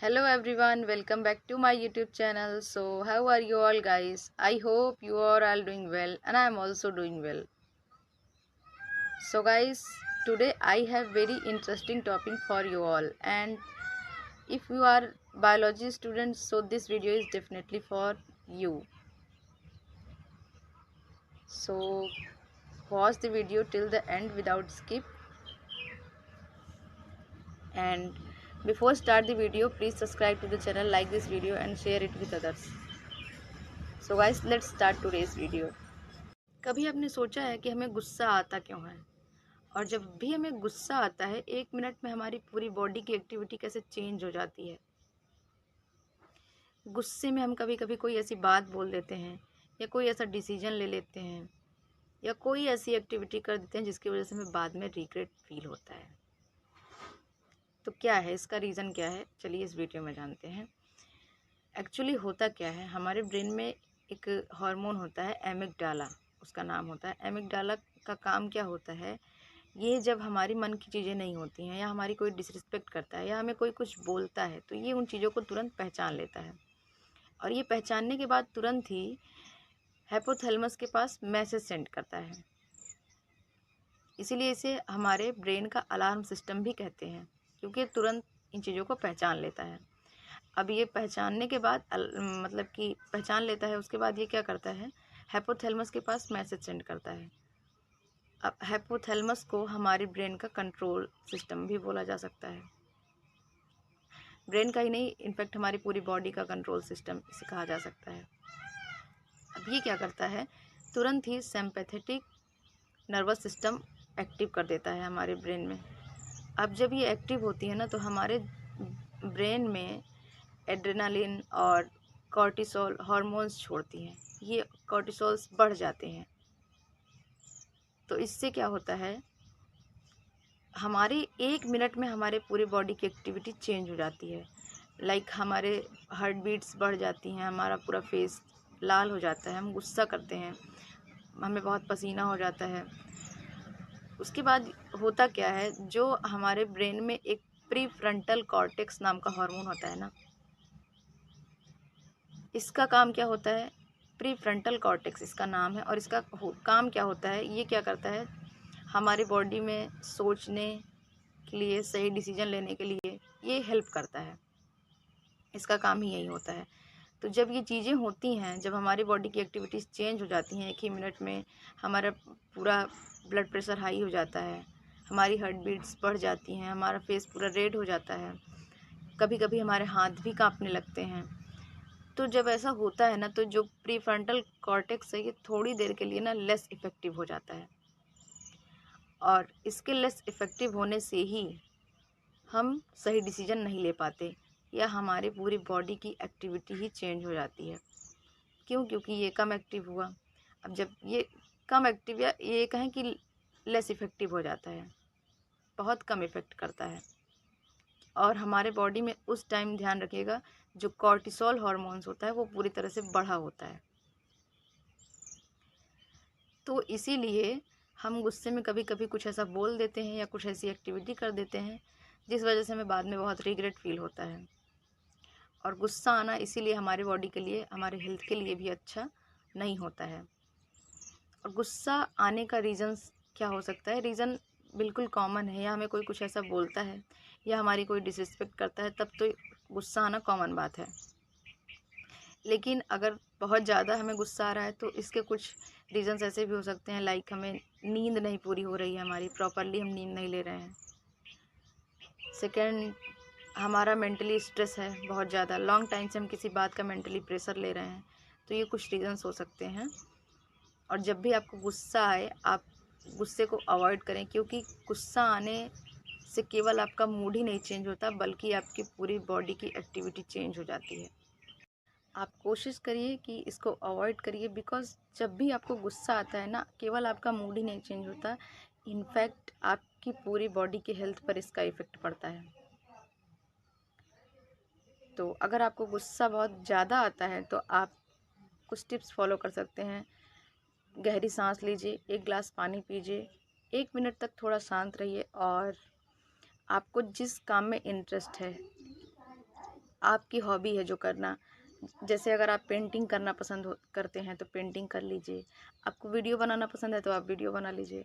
Hello everyone, welcome back to my YouTube channel. So, how are you all guys? I hope you are all doing well and I am also doing well. So guys, today I have very interesting topic for you all, and if you are biology students, so this video is definitely for you. So, watch the video till the end without skip, and before start the video, please subscribe to the channel, like this video and share it with others. So guys, let's start today's video. कभी आपने सोचा है कि हमें गुस्सा आता क्यों है, और जब भी हमें गुस्सा आता है 1 मिनट में हमारी पूरी बॉडी की एक्टिविटी कैसे चेंज हो जाती है। गुस्से में हम कभी कभी कोई ऐसी बात बोल देते हैं या कोई ऐसा डिसीजन ले लेते हैं या कोई ऐसी एक्टिविटी कर देते हैं जिसकी वजह से हमें बाद में रिग्रेट फील होता है। तो क्या है इसका रीज़न, क्या है, चलिए इस वीडियो में जानते हैं। एक्चुअली होता क्या है, हमारे ब्रेन में एक हार्मोन होता है एमिगडाला, उसका नाम होता है। एमिगडाला का काम क्या होता है, ये जब हमारी मन की चीज़ें नहीं होती हैं या हमारी कोई डिसरिस्पेक्ट करता है या हमें कोई कुछ बोलता है तो ये उन चीज़ों को तुरंत पहचान लेता है, और ये पहचानने के बाद तुरंत ही हाइपोथैलेमस के पास मैसेज सेंड करता है। इसीलिए इसे हमारे ब्रेन का अलार्म सिस्टम भी कहते हैं, क्योंकि तुरंत इन चीज़ों को पहचान लेता है। अब ये पहचानने के बाद मतलब कि पहचान लेता है, उसके बाद ये क्या करता है, हाइपोथैलेमस के पास मैसेज सेंड करता है। अब हाइपोथैलेमस को हमारी ब्रेन का कंट्रोल सिस्टम भी बोला जा सकता है। ब्रेन का ही नहीं, इनफैक्ट हमारी पूरी बॉडी का कंट्रोल सिस्टम इसे कहा जा सकता है। अब ये क्या करता है, तुरंत ही सिंपैथेटिक नर्वस सिस्टम एक्टिव कर देता है हमारे ब्रेन में। अब जब ये एक्टिव होती है ना, तो हमारे ब्रेन में एड्रेनालिन और कॉर्टिसोल हार्मोन्स छोड़ती हैं। ये कॉर्टिसोल्स बढ़ जाते हैं, तो इससे क्या होता है, हमारी 1 मिनट में हमारे पूरी बॉडी की एक्टिविटी चेंज हो जाती है। लाइक हमारे हार्ट बीट्स बढ़ जाती हैं, हमारा पूरा फेस लाल हो जाता है, हम गुस्सा करते हैं, हमें बहुत पसीना हो जाता है। उसके बाद होता क्या है, जो हमारे ब्रेन में एक प्रीफ्रंटल कॉर्टेक्स नाम का हार्मोन होता है ना, इसका काम क्या होता है, प्रीफ्रंटल कॉर्टेक्स इसका नाम है, और इसका काम क्या होता है, ये क्या करता है, हमारी बॉडी में सोचने के लिए, सही डिसीजन लेने के लिए ये हेल्प करता है। इसका काम ही यही होता है। तो जब ये चीज़ें होती हैं, जब हमारी बॉडी की एक्टिविटीज़ चेंज हो जाती हैं 1 ही मिनट में, हमारा पूरा ब्लड प्रेशर हाई हो जाता है, हमारी हार्ट बीट्स बढ़ जाती हैं, हमारा फेस पूरा रेड हो जाता है, कभी कभी हमारे हाथ भी कांपने लगते हैं। तो जब ऐसा होता है ना, तो जो प्रीफ्रंटल कॉर्टेक्स है ये थोड़ी देर के लिए ना लेस इफ़ेक्टिव हो जाता है, और इसके लेस इफ़ेक्टिव होने से ही हम सही डिसीजन नहीं ले पाते, या हमारी पूरी बॉडी की एक्टिविटी ही चेंज हो जाती है। क्यों? क्योंकि ये कम एक्टिव हुआ। अब जब ये कम एक्टिव, या ये कहें कि लेस इफ़ेक्टिव हो जाता है, बहुत कम इफ़ेक्ट करता है, और हमारे बॉडी में उस टाइम ध्यान रखिएगा जो कॉर्टिसोल हार्मोन्स होता है वो पूरी तरह से बढ़ा होता है। तो इसीलिए हम गुस्से में कभी कभी कुछ ऐसा बोल देते हैं या कुछ ऐसी एक्टिविटी कर देते हैं जिस वजह से हमें बाद में बहुत रिग्रेट फील होता है। और गुस्सा आना इसीलिए हमारी बॉडी के लिए, हमारे हेल्थ के लिए भी अच्छा नहीं होता है। और गुस्सा आने का रीज़न्स क्या हो सकता है, रीज़न बिल्कुल कॉमन है, या हमें कोई कुछ ऐसा बोलता है या हमारी कोई डिसरिस्पेक्ट करता है, तब तो गुस्सा आना कॉमन बात है। लेकिन अगर बहुत ज़्यादा हमें गुस्सा आ रहा है तो इसके कुछ रीज़न्स ऐसे भी हो सकते हैं, लाइक हमें नींद नहीं पूरी हो रही है, हमारी प्रॉपरली हम नींद नहीं ले रहे हैं। सेकेंड, हमारा मेंटली स्ट्रेस है बहुत ज़्यादा, लॉन्ग टाइम से हम किसी बात का मेंटली प्रेशर ले रहे हैं, तो ये कुछ रीज़न्स हो सकते हैं। और जब भी आपको गुस्सा आए, आप गुस्से को अवॉइड करें, क्योंकि गुस्सा आने से केवल आपका मूड ही नहीं चेंज होता, बल्कि आपकी पूरी बॉडी की एक्टिविटी चेंज हो जाती है। आप कोशिश करिए कि इसको अवॉइड करिए, बिकॉज़ जब भी आपको गुस्सा आता है ना, केवल आपका मूड ही नहीं चेंज होता, इनफैक्ट आपकी पूरी बॉडी की हेल्थ पर इसका इफ़ेक्ट पड़ता है। तो अगर आपको गुस्सा बहुत ज़्यादा आता है तो आप कुछ टिप्स फॉलो कर सकते हैं। गहरी सांस लीजिए, 1 गिलास पानी पीजिए, 1 मिनट तक थोड़ा शांत रहिए, और आपको जिस काम में इंटरेस्ट है आपकी हॉबी है जो करना, जैसे अगर आप पेंटिंग करना पसंद करते हैं तो पेंटिंग कर लीजिए, आपको वीडियो बनाना पसंद है तो आप वीडियो बना लीजिए,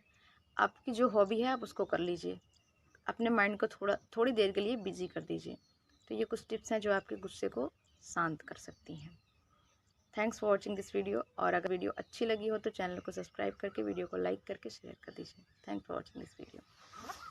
आपकी जो हॉबी है आप उसको कर लीजिए, अपने माइंड को थोड़ी देर के लिए बिजी कर दीजिए। तो ये कुछ टिप्स हैं जो आपके गुस्से को शांत कर सकती हैं। Thanks for watching this video, और अगर वीडियो अच्छी लगी हो तो चैनल को सब्सक्राइब करके वीडियो को लाइक करके शेयर कर दीजिए। Thanks for watching this video.